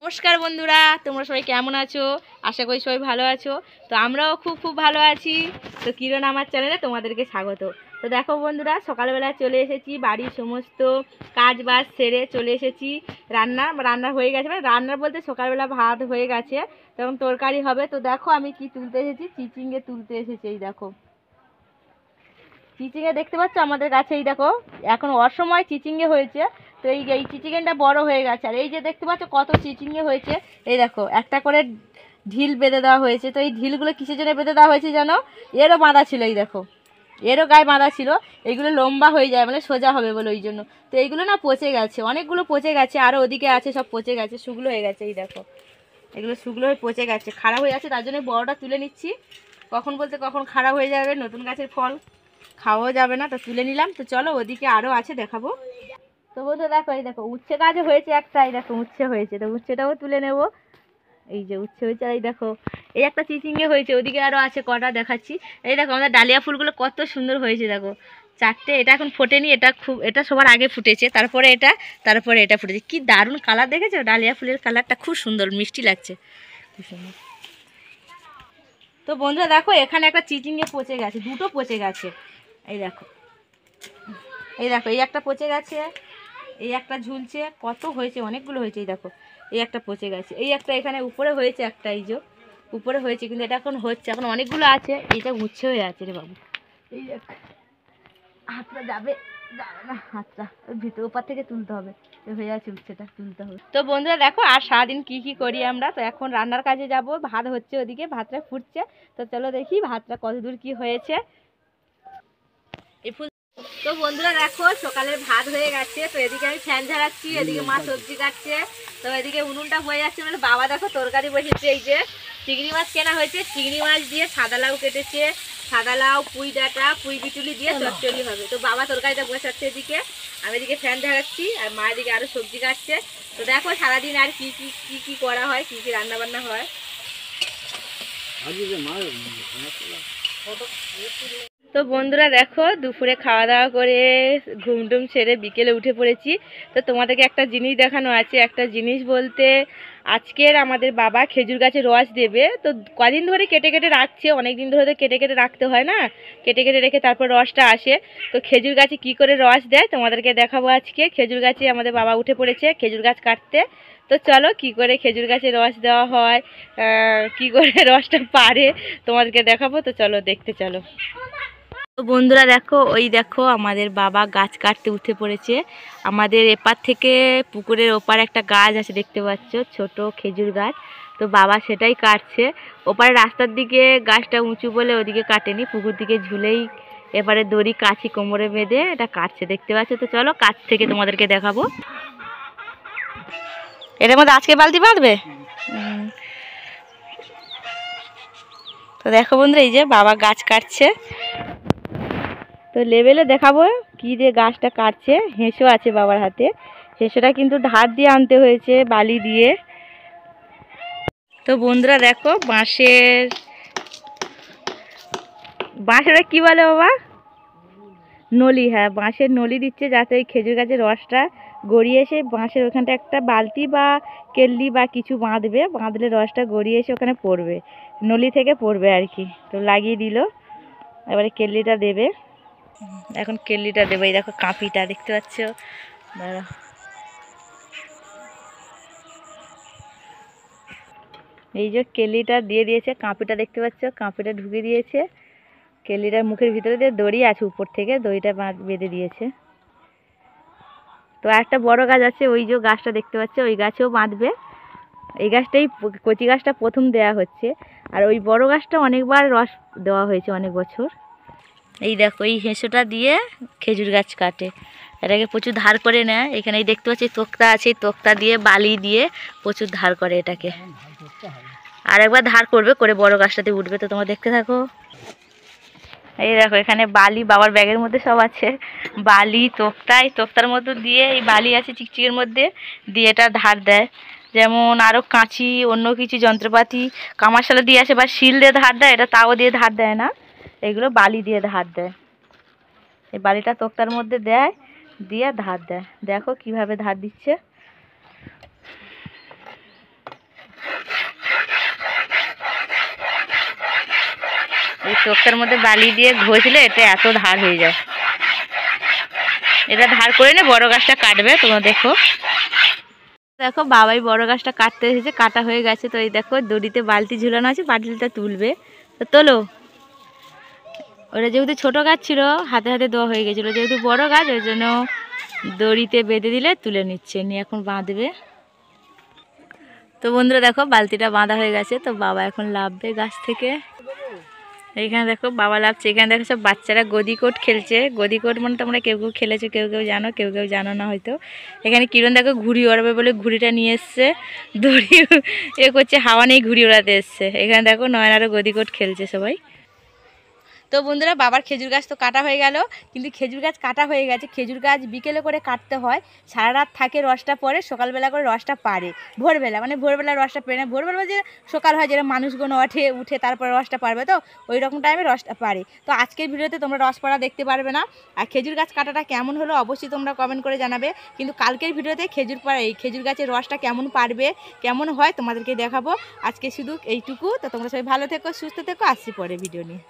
নমস্কার বন্ধুরা, তোমরা সবাই কেমন আছো? আশা করি সবাই ভালো আছো। তো আমরাও খুব ভালো আছি। তো কিরণ আমার চ্যানেলে তোমাদেরকে স্বাগত। তো দেখো বন্ধুরা, সকালবেলা চলে এসেছি, বাড়ির সমস্ত কাজ বাজ সেরে চলে এসেছি। রান্না হয়ে গেছে, মানে রান্না বলতে সকালবেলা ভাত হয়ে গেছে, তখন তরকারি হবে। তো দেখো আমি কি তুলতে এসেছি, চিচিঙ্গে তুলতে এসেছি। এই দেখো চিচিঙ্গে দেখতে পাচ্ছ আমাদের গাছে, এই দেখো এখন অসময় চিচিঙ্গে হয়েছে। তো এই চিচিঙ্গেটা বড় হয়ে গেছে। আর এই যে দেখতে পাচ্ছ কত চিচিঙ্গে হয়েছে। এই দেখো একটা করে ঢিল বেঁধে দেওয়া হয়েছে। তো এই ঢিলগুলো কিসের জন্য বেঁধে দেওয়া হয়েছে জানো? এরও বাঁধা ছিল, এই দেখো এরও গায়ে বাঁধা ছিল। এইগুলো লম্বা হয়ে যায়, মানে সোজা হবে বলে ওই জন্য। তো এইগুলো না পচে গেছে, অনেকগুলো পচে গেছে, আরও ওদিকে আছে সব পচে গেছে, শুকনো হয়ে গেছে। এই দেখো এগুলো শুকনো হয়ে পচে গেছে, খারাপ হয়ে যাচ্ছে, তার জন্য বড়টা তুলে নিচ্ছি। কখন বলতে কখন খারাপ হয়ে যাবে, নতুন গাছের ফল খাওয়াও যাবে না, তো তুলে নিলাম। তো চলো ওদিকে আরও আছে, দেখাবো। তো বলতে দেখো, এই দেখো উচ্ছে গাছ হয়েছে একটা, এই দেখো উচ্ছে হয়েছে, তো উচ্ছেটাও তুলে নেব। এই যে উচ্ছে হয়েছে, এই দেখো এই একটা চিচিঙ্গে হয়েছে, ওদিকে আরও আছে কটা, দেখাচ্ছি। এই দেখো আমাদের ডালিয়া ফুলগুলো কত সুন্দর হয়েছে, দেখো চারটে। এটা এখন ফোটেনি, এটা সবার আগে ফুটেছে, তারপরে এটা ফুটেছে। কি দারুণ কালার দেখেছো? ডালিয়া ফুলের কালারটা খুব সুন্দর, মিষ্টি লাগছে, খুব সুন্দর। তো বন্ধুরা দেখো, এখানে একটা চিচিঙ্গে পচে গেছে, দুটো পচে গেছে। এই দেখো এই একটা পচে গেছে, এই একটা ঝুলছে, কত হয়েছে, অনেকগুলো হয়েছে। এই দেখো এই একটা পচে গেছে, এই একটা এখানে উপরে হয়েছে একটা, এই যে উপরে হয়েছে, কিন্তু এটা এখন হচ্ছে, এখন অনেকগুলো আছে। এইটা উচ্ছে হয়ে আছে রে বাবু, এই দেখ হাতটা যাবে না, হাতটা ওই ভিতর ওপার থেকে তুলতে হবে, হয়ে আছে উচ্ছেটা, তুলতে হবে। তো বন্ধুরা দেখো, আর সারাদিন কি করি আমরা। তো এখন রান্নার কাজে যাব, ভাত হচ্ছে ওদিকে, ভাতটা ফুটছে। তো চলো দেখি ভাতটা কতদূর কি হয়েছে। এই ফুল। তো বন্ধুরা দেখো, সকালের ভাত হয়ে গেছে। তো এদিকে আমি ফ্যান ঝাড়াচ্ছি, এদিকে মা সবজি কাটছে। তো এদিকে উনুনটা হয়ে যাচ্ছে, মানে বাবা দেখো তরকারি বসেছে। এই যে চিংড়ি মাছ কেনা হয়েছে, চিংড়ি মাছ দিয়ে সাদা লাউ কেটেছে, সাদা লাউ, পুঁই ডাঁটা, পুঁই বিটুলি দিয়ে চচ্চড়ি হবে। তো বাবা তরকারিটা বসাচ্ছে এদিকে, আমি এদিকে ফ্যান ঝাড়াচ্ছি, আর মা এদিকে আরও সবজি কাটছে। তো দেখো সারাদিন আর কি করা হয়, কি রান্না বান্না হয়। তো বন্ধুরা দেখো, দুপুরে খাওয়া দাওয়া করে ঘুমটুম সেরে বিকেলে উঠে পড়েছি। তো তোমাদেরকে একটা জিনিস দেখানো আছে। একটা জিনিস বলতে, আজকের আমাদের বাবা খেজুর গাছে রস দেবে। তো কদিন ধরে কেটে রাখছে, অনেক দিন ধরে তো কেটে রাখতে হয় না, কেটে রেখে তারপর রসটা আসে। তো খেজুর গাছে কি করে রস দেয় তোমাদেরকে দেখাবো আজকে। খেজুর গাছে আমাদের বাবা উঠে পড়েছে খেজুর গাছ কাটতে। তো চলো কি করে খেজুর গাছে রস দেওয়া হয়, কি করে রসটা পারে তোমাদেরকে দেখাবো। তো চলো দেখতে চলো। তো বন্ধুরা দেখো, ওই দেখো আমাদের বাবা গাছ কাটতে উঠে পড়েছে। আমাদের এপার থেকে পুকুরের ওপার একটা গাছ আছে, দেখতে পাচ্ছ, ছোট খেজুর গাছ। তো বাবা সেটাই কাটছে। ওপারে রাস্তার দিকে গাছটা উঁচু বলে ওদিকে কাটেনি, পুকুর দিকে ঝুলেই এবারে দড়ি কাছি কোমরে বেঁধে এটা কাটছে, দেখতে পাচ্ছ। তো চলো কাছ থেকে তোমাদেরকে দেখাবো। এটার মধ্যে আজকে বালতি বাঁধবে। তো দেখো বন্ধুরা, এই যে বাবা গাছ কাটছে। তো লেবেলে দেখাবো কি দিয়ে গাছটা কাটছে। হেঁসো আছে বাবার হাতে, হেঁসোটা কিন্তু ধার দিয়ে আনতে হয়েছে, বালি দিয়ে। তো বন্ধুরা দেখো, বাঁশের কি বলে বাবা? নলি। হ্যাঁ, বাঁশের নলি দিচ্ছে, যাতে ওই খেজুর গাছের রসটা গড়িয়ে এসে বাঁশের ওখানটা একটা বালতি বা কেল্লি বা কিছু বাঁধলে রসটা গড়িয়ে এসে ওখানে পড়বে, নলি থেকে পড়বে আর কি। তো লাগিয়ে দিল, এবারে কেল্লিটা দেবে। এখন কেল্লিটা দেবে। এই দেখো কাঁপিটা দেখতে পাচ্ছ, দাঁড়া। এই যে কেল্লিটা দিয়ে দিয়েছে, কাঁপিটা দেখতে পাচ্ছ, কাঁপিটা ঢুকে দিয়েছে। কেল্লিটার মুখের ভিতরে দিয়ে দড়ি আছে, উপর থেকে দড়িটা বেঁধে দিয়েছে। তো একটা বড় গাছ আছে, ওই যে গাছটা দেখতে পাচ্ছ, ওই গাছেও বাঁধবে। এই গাছটাই, কচি গাছটা প্রথম দেয়া হচ্ছে। আর ওই বড় গাছটা অনেকবার রস দেওয়া হয়েছে, অনেক বছর। এই দেখো এই হেঁসোটা দিয়ে খেজুর গাছ কাটে, এটাকে প্রচুর ধার করে নেয়। এখানে এই দেখতে পাচ্ছি তোক্তা আছে, তোক্তা দিয়ে বালি দিয়ে প্রচুর ধার করে এটাকে। আর একবার ধার করে বড় গাছটাতে উঠবে। তো তোমরা দেখতে থাকো। এই দেখো এখানে বালি বাবার ব্যাগের মধ্যে সব আছে, বালি, তোক্তা। এই তোক্তার মধ্যে দিয়ে এই বালি আছে চিকচিকের মধ্যে দিয়ে এটা ধার দেয়। যেমন আরও কাঁচি, অন্য কিছু যন্ত্রপাতি, কামারশালা দিয়ে আসে বা শিল দিয়ে ধার দেয়, এটা তাও দিয়ে ধার দেয় না, এগুলো বালি দিয়ে ধার দেয়। এই বালিটা তোক্তার মধ্যে দেয়, দিয়ে ধার দেয়। দেখো কিভাবে ধার দিচ্ছে। এই চোখটার মধ্যে বালি দিয়ে ঘষলে এটা এত ধার হয়ে যায়। এটা ধার করে নিয়ে বড় গাছটা কাটবে। তোমরা দেখো দেখো বাবাই বড় গাছটা কাটতে এসেছে, কাটা হয়ে গেছে। তো এই দেখো দড়িতে বালতি ঝুলানো আছে, বালতিটা তুলবে। তো তোলো। ওটা যেহেতু ছোট গাছ ছিল হাতে হাতে দেওয়া হয়ে গেছিলো, যেহেতু বড় গাছ ওই জন্য দড়িতে বেঁধে দিলে তুলে নিচ্ছে, নিয়ে এখন বাঁধবে। তো বন্ধুরা দেখো বালতিটা বাঁধা হয়ে গেছে। তো বাবা এখন লাভবে গাছ থেকে। এইখানে দেখো বাবা লাভছে। এখানে দেখো সব বাচ্চারা গদিকোট খেলছে। গদিকোট মানে তোমরা কেউ কেউ খেলেছো, কেউ কেউ জানো, কেউ কেউ জানো না হয়তো। এখানে কিরণ দেখো ঘুড়ি ওড়াবে বলে ঘুড়িটা নিয়ে এসছে, দড়ি করছে, হাওয়া নেই, ঘুড়ি ওড়াতে এসছে। এখানে দেখো নয়নারও গদিকোট খেলছে সবাই। তো বন্ধুরা বাবার খেজুর গাছ তো কাটা হয়ে গেল, কিন্তু খেজুর গাছ কাটা হয়ে গেছে। খেজুর গাছ বিকেলে করে কাটতে হয়, সারা রাত থাকে রসটা পড়ে, সকালবেলা করে রসটা পারে। ভোরবেলা মানে ভোরবেলা রসটা পেরে না, ভোরবেলা যে সকাল হয় যেটা মানুষগুলো উঠে তারপরে রসটা পারবে, তো ওই রকম টাইমে রসটা পারে। তো আজকের ভিডিওতে তোমরা রস পড়া দেখতে পারবে না। আর খেজুর গাছ কাটাটা কেমন হলো অবশ্যই তোমরা কমেন্ট করে জানাবে। কিন্তু কালকের ভিডিওতে খেজুর গাছের রসটা কেমন পারবে, কেমন হয় তোমাদেরকে দেখাবো। আজকে শুধু এইটুকু। তো তোমরা সবাই ভালো থেকো, সুস্থ থেকো, আসছি পরে ভিডিও নিয়ে।